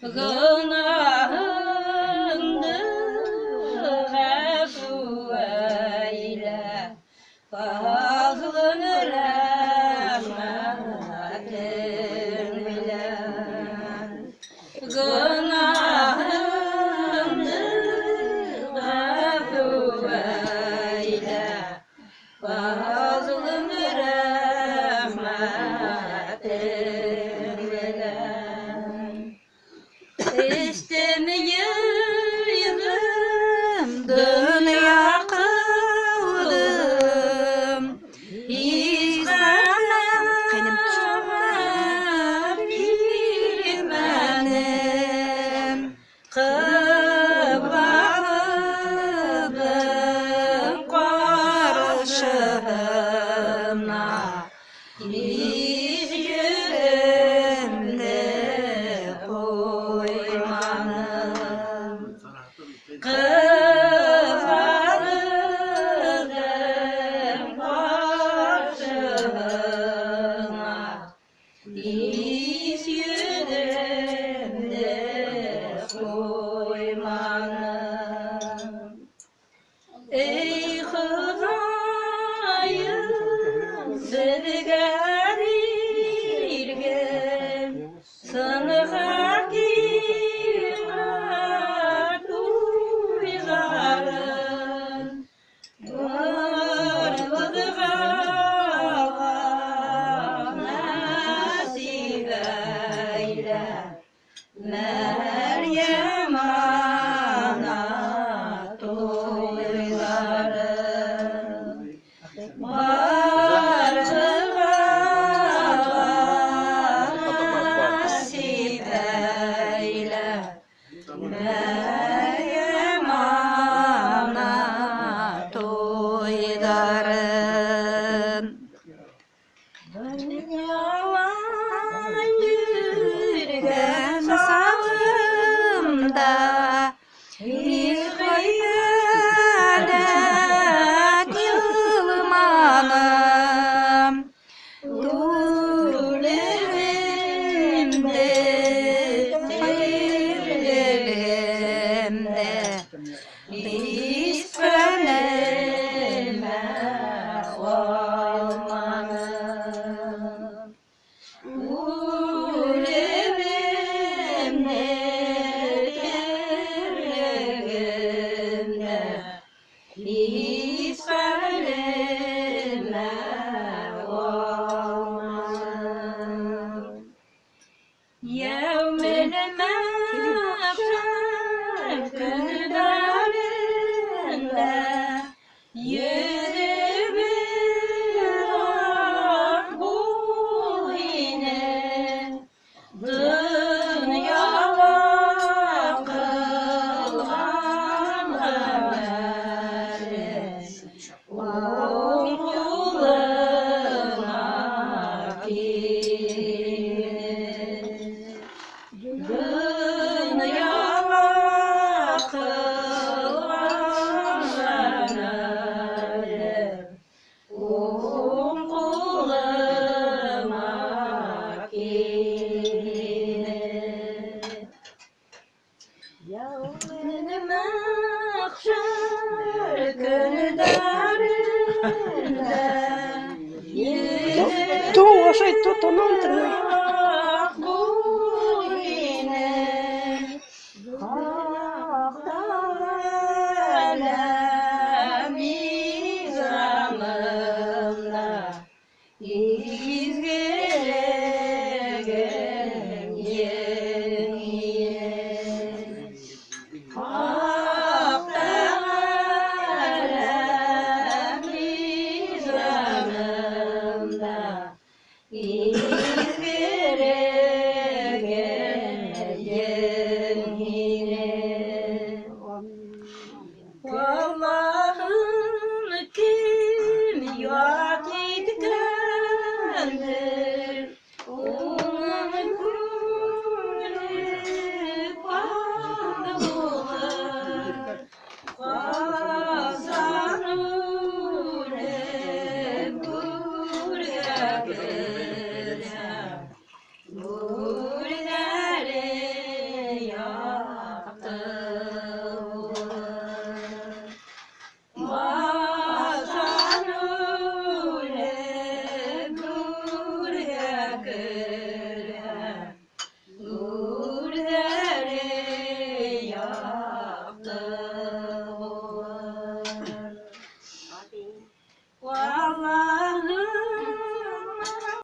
Günahımdı gafu eyle, fazlını rahmetin bilen. Günahımdı gafu eyle, fazlını rahmetin bilen. İstemiyorum dünya kıldım, İsa'nın bilmenim, kıvradım karşına, yüzümde koymanım. Kıvradım karşına, yüzümde koymanım. Ey Hüdayım, bilgerirgen, sana hakikat uygarın, vurvudga nasip eyle, Meryem ana toylarım. Barığa nasip eyle, Meryem ana toylarım. Yalan yürgen sağımda, bir hayalet yılmanım. Dur evimde, hayırlerimde, İspeneme olmanım. Dur evimde, hayırlerimde, İspeneme olmanım. Yevmil mahşer günlerinde, yüzümü ak bul yine, dünyada kılgan ameli, on kuluna kirin. Dünyada kılgan ameli, on kuluna kirin. Yevmil mahşer günlerinde, Då så är det någonting. ak bul yine, hakta mizanına, izgelegen yeniye. Hakta mizanına, izgelegen yeniye. Allah'ım kim yad etkendir, onun kulü bağlı olur. Kazanır buraya Tatlı